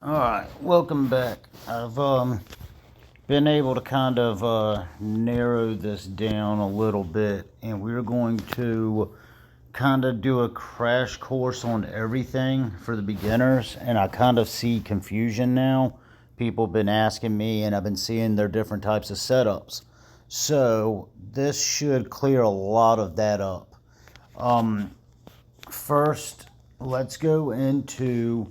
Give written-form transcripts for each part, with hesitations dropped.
Alright, welcome back. I've been able to kind of narrow this down a little bit, and we're going to kind of do a crash course on everything for the beginners. And I kind of see confusion now. People have been asking me, and I've been seeing their different types of setups. So this should clear a lot of that up. First, let's go into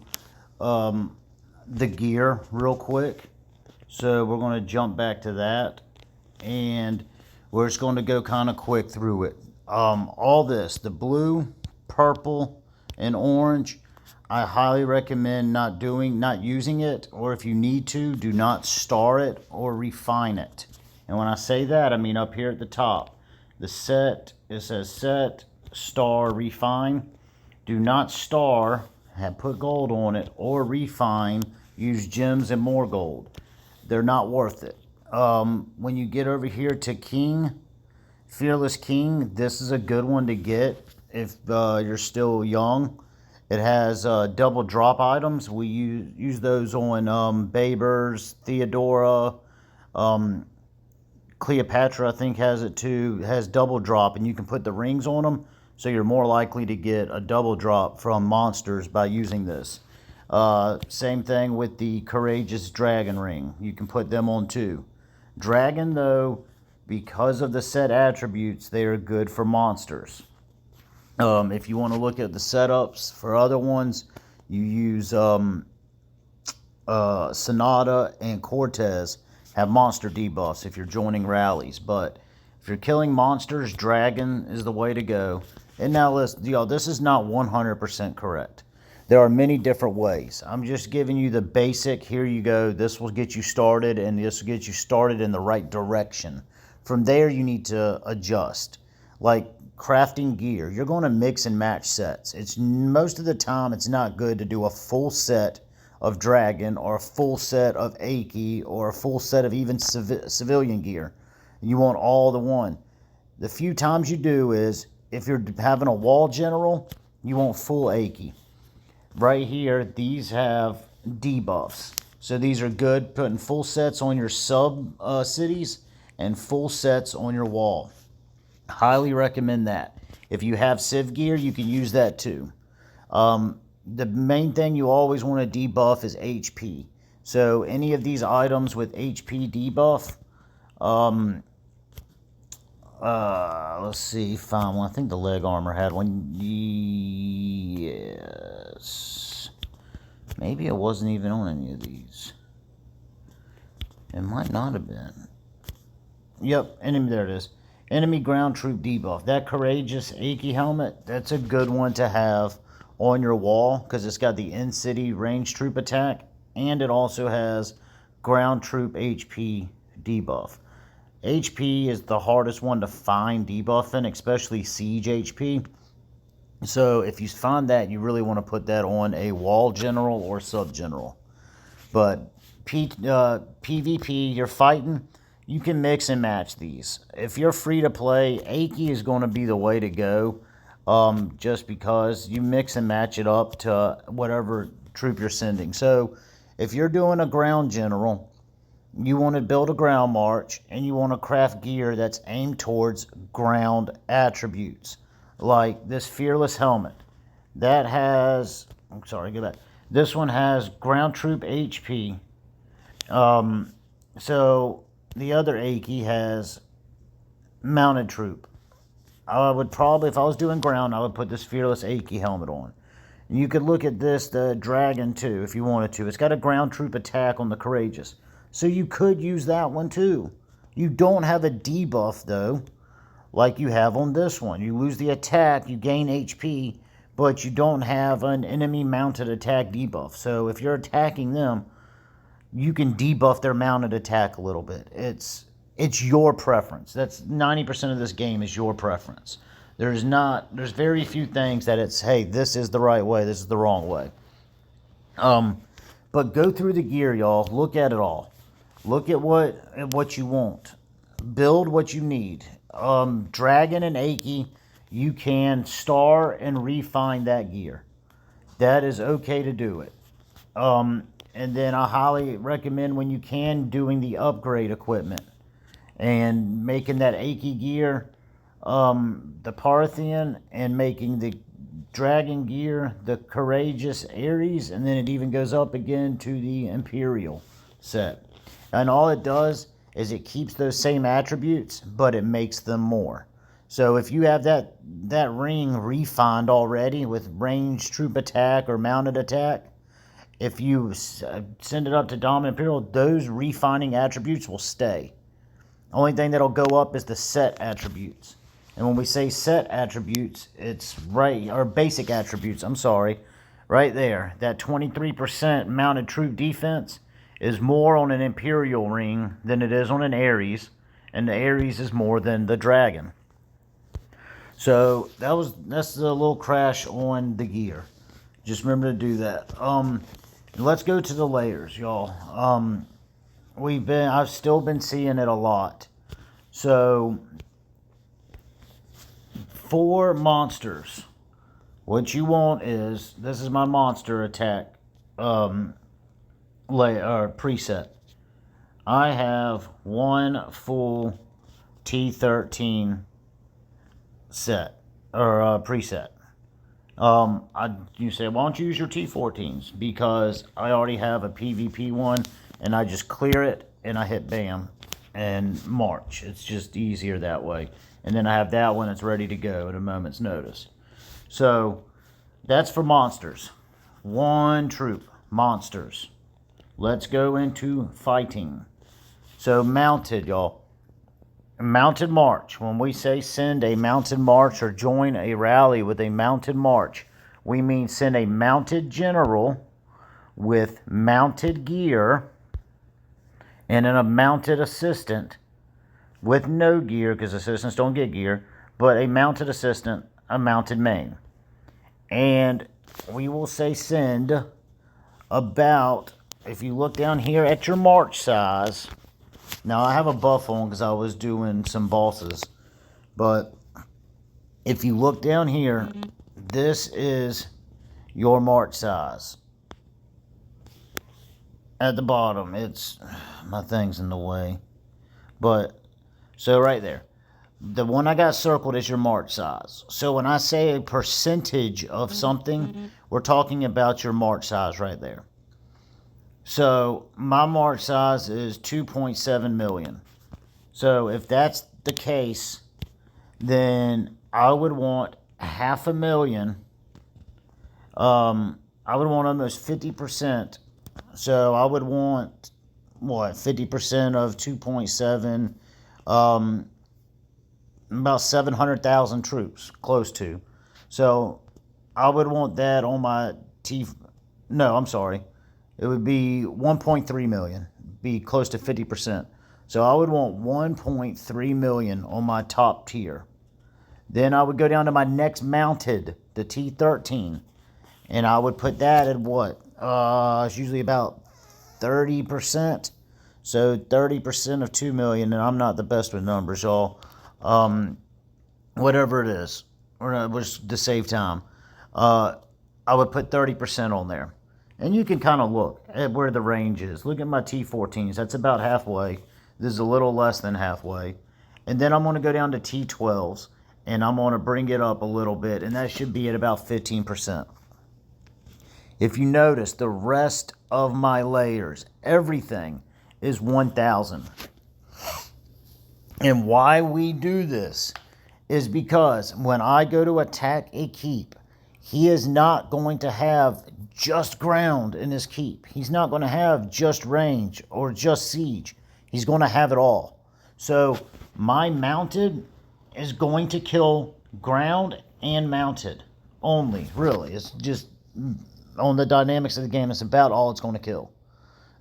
the gear real quick. So we're going to jump back to that, and we're just going to go kind of quick through it. All this, the blue, purple, and orange, I highly recommend not using it, or if you need to, do not star it or refine it. And when I say that, I mean up here at the top, the set, it says set, star, refine. Do not star, put gold on it, or refine, use gems and more gold. They're not worth it. When you get over here to King, Fearless King, this is a good one to get if you're still young. It has double drop items. We use those on Babers, Theodora, Cleopatra, I think, has it too. It has double drop, and you can put the rings on them, so you're more likely to get a double drop from monsters by using this. Same thing with the Courageous Dragon Ring. You can put them on too. Dragon, though, because of the set attributes, they are good for monsters. If you want to look at the setups for other ones, you use Sonata and Cortez have monster debuffs if you're joining rallies. But if you're killing monsters, Dragon is the way to go. And now, this is not 100% correct. There are many different ways. I'm just giving you the basic. Here you go. This will get you started, and this will get you started in the right direction. From there, you need to adjust. Like crafting gear, you're going to mix and match sets. It's most of the time it's not good to do a full set of dragon or a full set of Aki or a full set of even civilian gear. You want all the one. The few times you do is if you're having a wall general, you want full Aki. Right here, these have debuffs. So these are good, putting full sets on your sub cities and full sets on your wall. Highly recommend that. If you have Civ gear, you can use that too. The main thing you always want to debuff is HP. So any of these items with HP debuff, let's see, find one. I think the leg armor had one. Yes. Maybe it wasn't even on any of these. It might not have been. Yep, enemy, there it is. Enemy ground troop debuff. That Courageous Aki helmet, that's a good one to have on your wall because it's got the in-city range troop attack, and it also has ground troop HP debuff. HP is the hardest one to find debuff in, especially siege HP. So if you find that, you really want to put that on a wall general or sub general. But PvP, you're fighting, you can mix and match these. If you're free to play, Aki is going to be the way to go, just because you mix and match it up to whatever troop you're sending. So if you're doing a ground general, you want to build a ground march, and you want to craft gear that's aimed towards ground attributes. Like this Fearless helmet. That has, I'm sorry, go back. This one has ground troop HP. So the other Aki has mounted troop. I would probably, if I was doing ground, I would put this Fearless Aki helmet on. And you could look at this, the Dragon too, if you wanted to. It's got a ground troop attack on the Courageous. So you could use that one too. You don't have a debuff though, like you have on this one. You lose the attack, you gain HP, but you don't have an enemy mounted attack debuff. So if you're attacking them, you can debuff their mounted attack a little bit. It's your preference. That's 90% of this game is your preference. There's very few things that it's, hey, this is the right way, this is the wrong way. But go through the gear, y'all. Look at it all. Look at what you want. Build what you need. Dragon and Aki, you can star and refine that gear. That is okay to do it. And then I highly recommend, when you can, doing the upgrade equipment and making that achy gear, the Parthian, and making the dragon gear the courageous Ares, and then it even goes up again to the Imperial set. And all it does is it keeps those same attributes, but it makes them more. So if you have that ring refined already with ranged troop attack or mounted attack, if you send it up to Dominant Imperial, those refining attributes will stay. Only thing that'll go up is the set attributes. And when we say set attributes, it's right, or basic attributes, I'm sorry, right there. That 23% mounted troop defense is more on an Imperial ring than it is on an Ares, and the Ares is more than the Dragon. So that's a little crash on the gear. Just remember to do that. Let's go to the layers, y'all. I've still been seeing it a lot. So for monsters, what you want is, this is my monster attack preset. I have one full T13 set or preset. You say, why don't you use your T14s? Because I already have a PvP one, and I just clear it and I hit bam and march. It's just easier that way. And then I have that one that's ready to go at a moment's notice. So that's for monsters. One troop, monsters. Let's go into fighting. So mounted, y'all. Mounted march. When we say send a mounted march or join a rally with a mounted march, we mean send a mounted general with mounted gear and a mounted assistant with no gear, because assistants don't get gear, but a mounted assistant, a mounted main. And we will say send about, if you look down here at your march size. Now, I have a buff on because I was doing some bosses. But if you look down here, this is your march size. At the bottom, my thing's in the way. But, so right there. The one I got circled is your march size. So when I say a percentage of something, we're talking about your march size right there. So my march size is 2.7 million. So if that's the case, then I would want 500,000. I would want almost 50%. So I would want, 50% of 2.7, about 700,000 troops, close to. So I would want that on my it would be 1.3 million, be close to 50%. So I would want 1.3 million on my top tier. Then I would go down to my next mounted, the T13, and I would put that at what? It's usually about 30%. So 30% of 2 million, and I'm not the best with numbers, y'all. Whatever it is, just to save time, I would put 30% on there. And you can kind of look at where the range is. Look at my T14s. That's about halfway. This is a little less than halfway. And then I'm going to go down to T12s, and I'm going to bring it up a little bit, and that should be at about 15%. If you notice, the rest of my layers, everything is 1,000. And why we do this is because when I go to attack a keep, he is not going to have just ground in his keep. He's not going to have just range or just siege. He's going to have it all. So my mounted is going to kill ground and mounted only, really. It's just on the dynamics of the game, it's about all it's going to kill.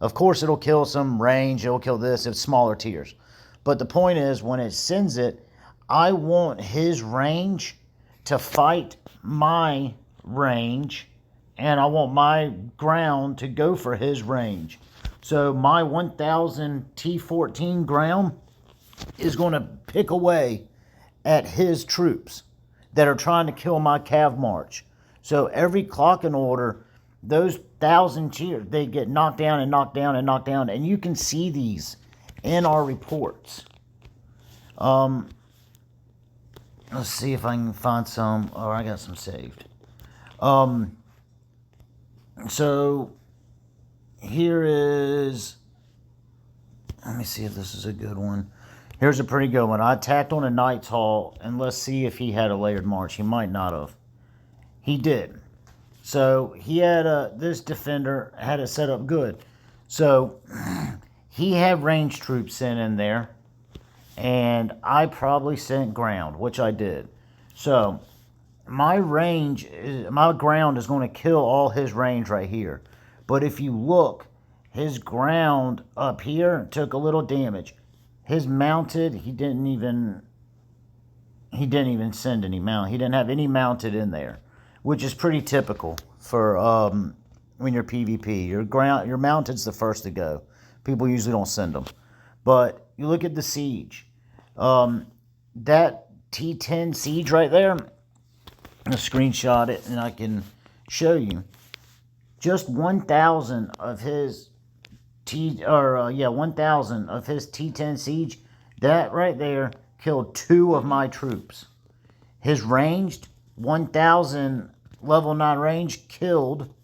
Of course, it'll kill some range. It'll kill this. It's smaller tiers. But the point is, when it sends it, I want his range to fight my range, and I want my ground to go for his range. So my 1,000 T14 ground is going to pick away at his troops that are trying to kill my cav march. So every clocking order, those 1,000 cheers, they get knocked down and knocked down and knocked down. And you can see these in our reports. Let's see if I can find some. Oh, I got some saved. So here is, let me see if this is a good one. Here's a pretty good one. I attacked on a Knight's Hall, and let's see if he had a layered march. He might not have. He did. So he had this defender had it set up good. So he had ranged troops sent in there, and I probably sent ground, which I did. So my range, my ground is going to kill all his range right here. But if you look, his ground up here took a little damage. His mounted, he didn't even send any mount. He didn't have any mounted in there, which is pretty typical for when you're PvP. Your mounted's the first to go. People usually don't send them. But you look at the siege. That T10 siege right there, I'll screenshot it and I can show you. Just 1,000 of his 1,000 of his T10 siege, that right there killed 2 of my troops. His ranged 1,000 level 9 range killed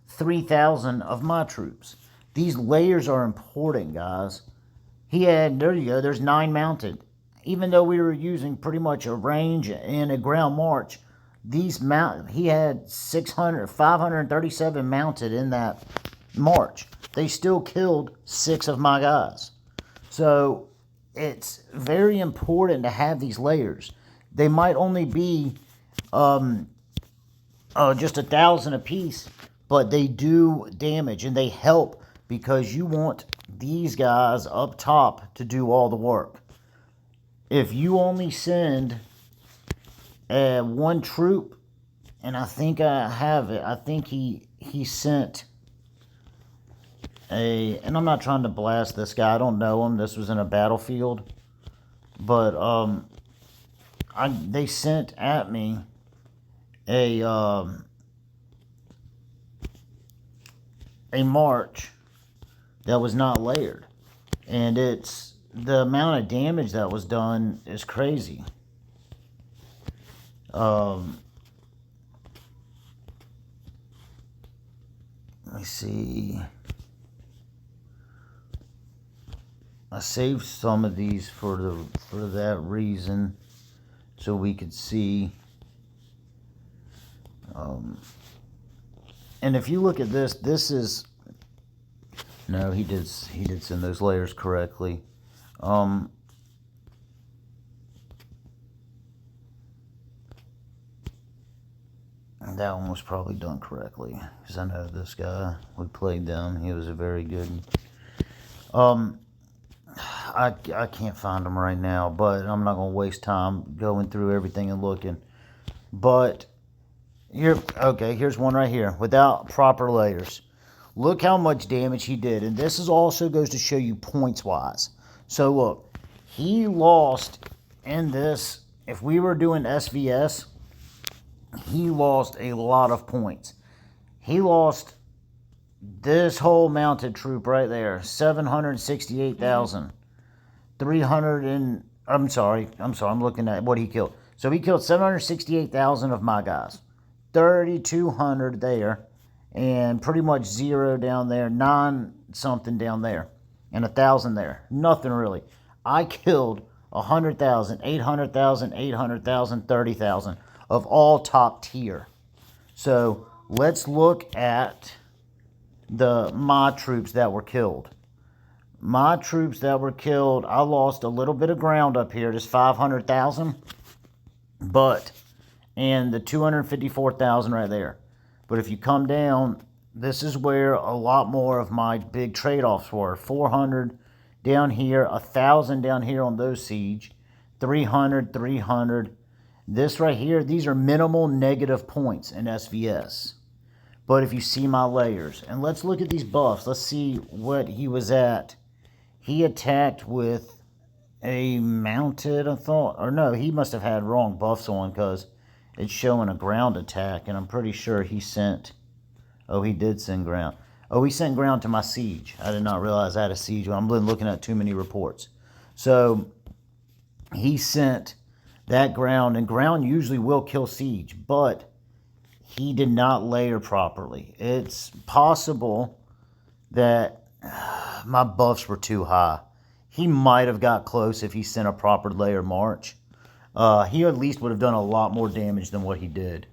3,000 of my troops. These layers are important, guys. He had, there you go, there's 9 mounted. Even though we were using pretty much a range and a ground march, he had 537 mounted in that march. They still killed 6 of my guys. So it's very important to have these layers. They might only be just 1,000 apiece, but they do damage and they help because you want these guys up top to do all the work. If you only send 1 troop, and I think I have it, I think he sent and I'm not trying to blast this guy, I don't know him, this was in a battlefield, but they sent at me a march that was not layered, and the amount of damage that was done is crazy. Let me see. I saved some of these for that reason, so we could see. And if you look at this, this is no. He did send those layers correctly. That one was probably done correctly because I know this guy. We played them. He was a very good. I can't find them right now, but I'm not gonna waste time going through everything and looking. But here's one right here without proper layers. Look how much damage he did, and this also goes to show you points wise. So look, he lost in this. If we were doing SVS, he lost a lot of points. He lost this whole mounted troop right there, 768,000. 300 and I'm sorry, I'm looking at what he killed. So he killed 768,000 of my guys. 3,200 there, and pretty much 0 down there, 9 something down there, and 1,000 there. Nothing really. I killed 100,000, 800,000, 800,000, 30,000 of all top tier. So let's look at my troops that were killed. My troops that were killed, I lost a little bit of ground up here, just 500,000, and the 254,000 right there. But if you come down, this is where a lot more of my big trade-offs were. 400 down here, 1,000 down here on those siege, 300, 300. This right here, these are minimal negative points in SVS. But if you see my layers, and let's look at these buffs. Let's see what he was at. He attacked with a mounted, I thought. Or no, he must have had wrong buffs on because it's showing a ground attack. And I'm pretty sure he sent Oh, he did send ground. Oh, he sent ground to my siege. I did not realize I had a siege. I'm looking at too many reports. So he sent that ground, and ground usually will kill siege, but he did not layer properly. It's possible that my buffs were too high. He might have got close if he sent a proper layer march. He at least would have done a lot more damage than what he did.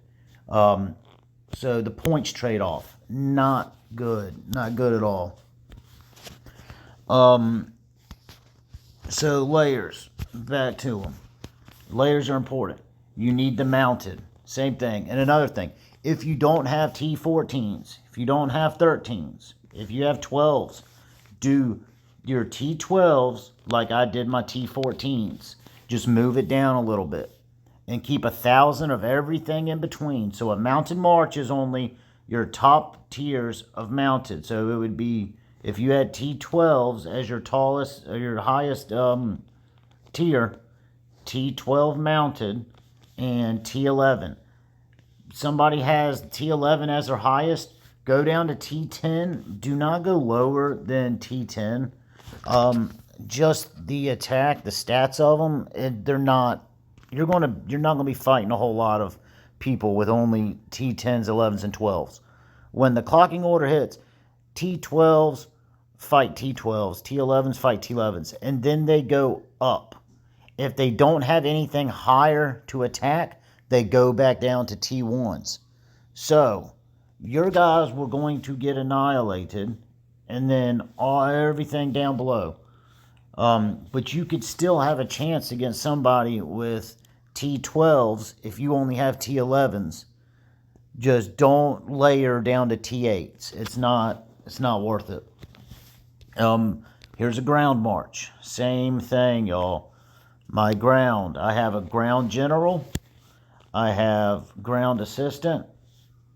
So the points trade off, not good. Not good at all. So layers, back to them. Layers are important. You need the mounted. Same thing. And another thing, if you don't have T14s, if you don't have 13s, if you have 12s, do your T12s like I did my T14s. Just move it down a little bit. And keep 1,000 of everything in between. So a mounted march is only your top tiers of mounted. So it would be, if you had T12s as your tallest or your highest tier, T12 mounted and T11. Somebody has T11 as their highest, go down to T10. Do not go lower than T10. Just the attack, the stats of them, they're not. You're not gonna be fighting a whole lot of people with only T10s, 11s, and 12s. When the clocking order hits, T12s fight T12s, T11s fight T11s, and then they go up. If they don't have anything higher to attack, they go back down to T1s. So your guys were going to get annihilated, and then everything down below. But you could still have a chance against somebody with T12s if you only have T11s. Just don't layer down to T8s. It's not worth it. Here's a ground march. Same thing, y'all. My ground. I have a ground general. I have ground assistant.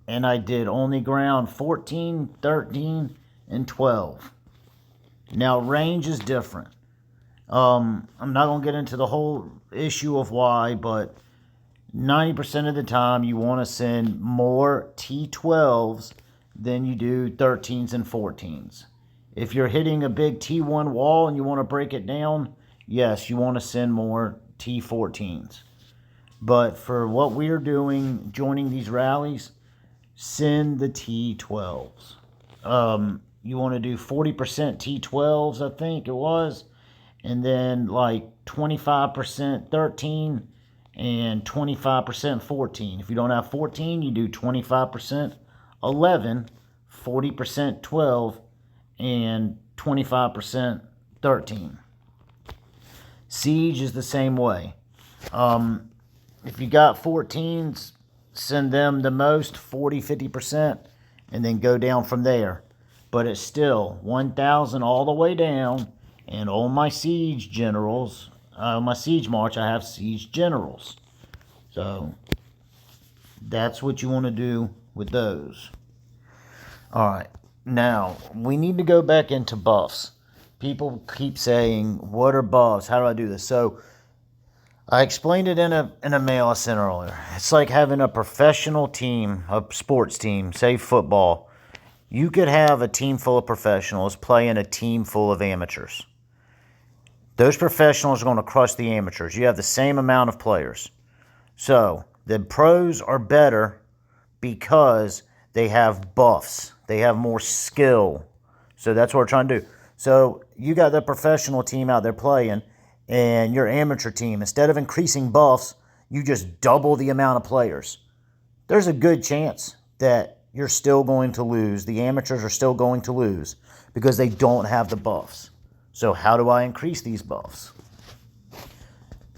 And I did only ground 14, 13, and 12. Now, range is different. I'm not going to get into the whole issue of why, but 90% of the time you want to send more T12s than you do 13s and 14s. If you're hitting a big T1 wall and you want to break it down, yes, you want to send more T14s. But for what we're doing, joining these rallies, send the T12s. You want to do 40% T12s, I think it was, and then like 25% 13 and 25% 14. If you don't have 14, you do 25% 11, 40% 12, and 25% 13. Siege is the same way. If you got 14s, send them the most, 40, 50%, and then go down from there. But it's still 1,000 all the way down. And on my siege generals, my siege march, I have siege generals. So that's what you want to do with those. All right. Now, we need to go back into buffs. People keep saying, what are buffs? How do I do this? So I explained it in a mail I sent earlier. It's like having a professional team, a sports team, say football. You could have a team full of professionals playing a team full of amateurs. Those professionals are going to crush the amateurs. You have the same amount of players. So the pros are better because they have buffs. They have more skill. So that's what we're trying to do. So you got the professional team out there playing, and your amateur team, instead of increasing buffs, you just double the amount of players. There's a good chance that you're still going to lose. The amateurs are still going to lose because they don't have the buffs. So how do I increase these buffs?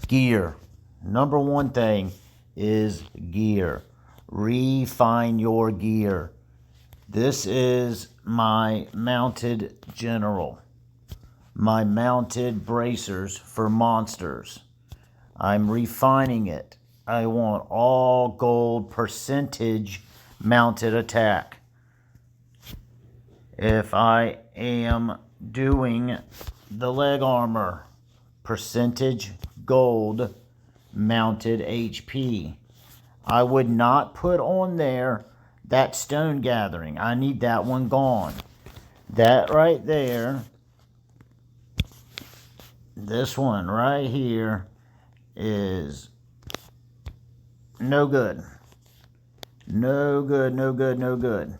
Gear. Number one thing is gear. Refine your gear. This is my mounted general. My mounted bracers for monsters. I'm refining it. I want all gold percentage mounted attack. If I am doing the leg armor, percentage gold mounted HP. I would not put on there that stone gathering. I need that one gone. That right there, this one right here is no good. No good, no good, no good.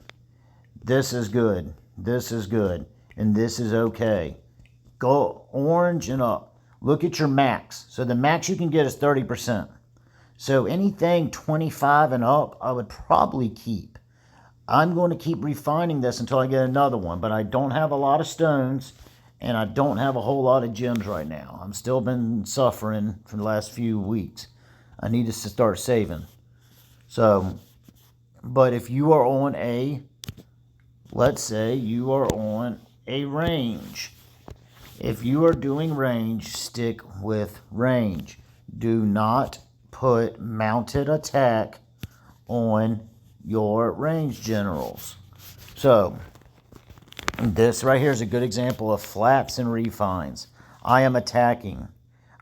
This is good. This is good. And this is okay. Go orange and up. Look at your max. So the max you can get is 30%. So anything 25 and up, I would probably keep. I'm going to keep refining this until I get another one. But I don't have a lot of stones. And I don't have a whole lot of gems right now. I'm still been suffering for the last few weeks. I need to start saving. So, but if you are on a, let's say you are on a range. If you are doing range, stick with range. Do not put mounted attack on your range generals. So, this right here is a good example of flats and refines. I am attacking.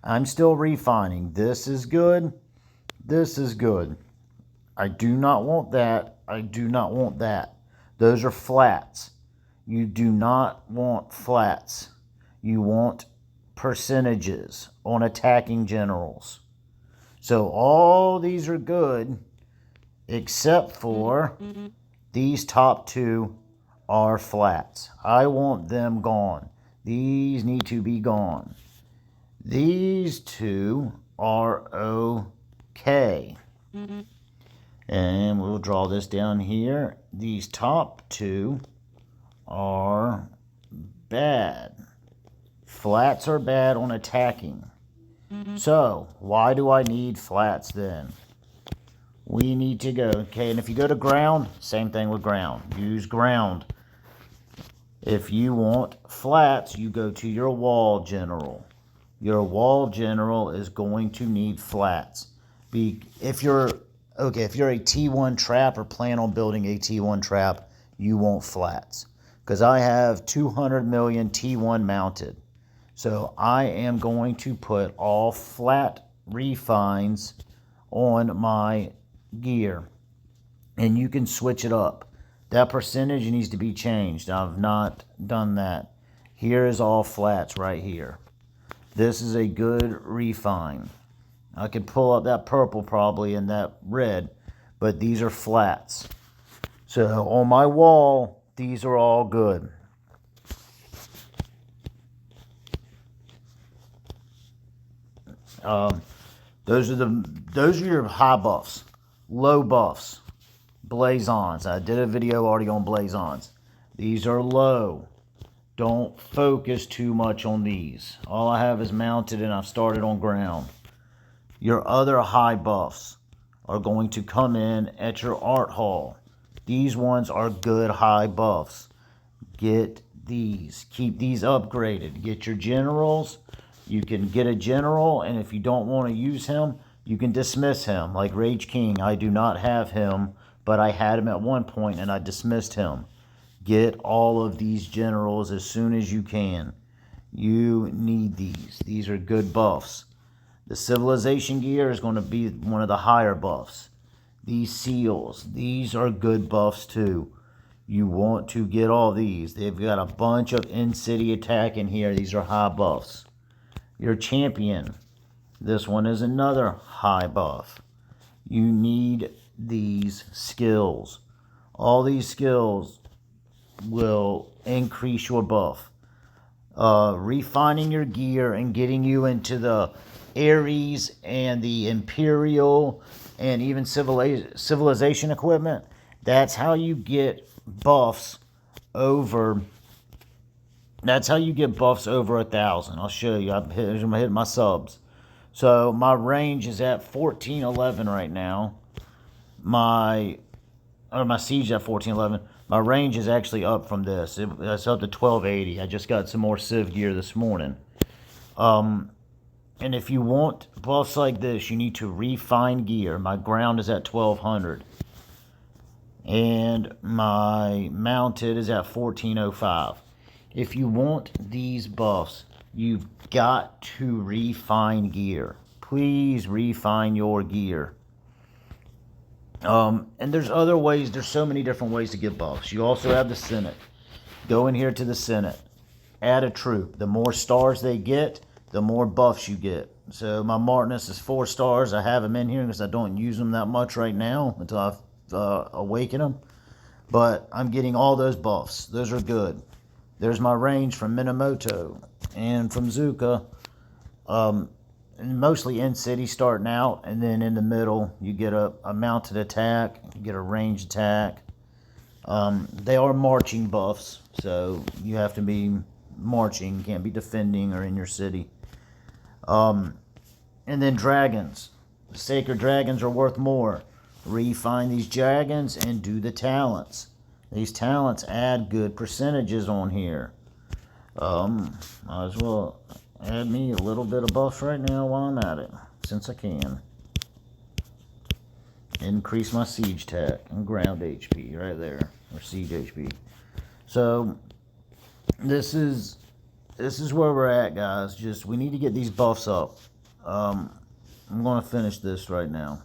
I'm still refining. This is good. This is good. I do not want that. I do not want that. Those are flats. You do not want flats. You want percentages on attacking generals. So all these are good except for these top two are flats. I want them gone. These need to be gone. These two are okay. And we'll draw this down here. These top two are bad. Flats are bad on attacking. So, why do I need flats then? We need to go, okay, and if you go to ground, same thing with ground. Use ground. If you want flats, you go to your wall general. Your wall general is going to need flats. If you're a T1 trap or plan on building a T1 trap, you want flats. Because I have 200 million T1 mounted. So I am going to put all flat refines on my gear. And you can switch it up. That percentage needs to be changed. I've not done that. Here is all flats right here. This is a good refine. I could pull up that purple probably and that red, but these are flats. So on my wall, these are all good. Those are your high buffs. Low buffs. Blazons. I did a video already on blazons. These are low. Don't focus too much on these. All I have is mounted and I've started on ground. Your other high buffs are going to come in at your art hall. These ones are good high buffs. Get these. Keep these upgraded. Get your generals. You can get a general, and if you don't want to use him, you can dismiss him. Like Rage King, I do not have him, but I had him at one point and I dismissed him. Get all of these generals as soon as you can. You need these. These are good buffs. The civilization gear is going to be one of the higher buffs. These seals, these are good buffs too. You want to get all these. They've got a bunch of in-city attack in here. These are high buffs. Your champion, this one is another high buff. You need these skills. All these skills will increase your buff. Refining your gear and getting you into the Ares and the Imperial and even civilization equipment. That's how you get buffs over. That's how you get buffs over 1,000. I'll show you. I'm hitting my subs. So my range is at 1411 right now. My siege at 1411. My range is actually up from this. It's up to 1280. I just got some more civ gear this morning. And if you want buffs like this, you need to refine gear. My ground is at 1200. And my mounted is at 1405. If you want these buffs, you've got to refine gear. Please refine your gear. And there's other ways. There's so many different ways to get buffs. You also have the Senate. Go in here to the Senate. Add a troop. The more stars they get, the more buffs you get. So my Martinus is 4 stars. I have them in here because I don't use them that much right now until I awaken them. But I'm getting all those buffs. Those are good. There's my range from Minamoto and from Zuka. And mostly in city starting out, and then in the middle you get a mounted attack, you get a ranged attack. They are marching buffs, so you have to be marching, can't be defending or in your city. And then dragons. The sacred dragons are worth more. Refine these dragons and do the talents. These talents add good percentages on here. Might as well add me a little bit of buff right now while I'm at it, since I can. Increase my siege attack and ground HP right there, or siege HP. So this is where we're at, guys. Just we need to get these buffs up. I'm gonna finish this right now.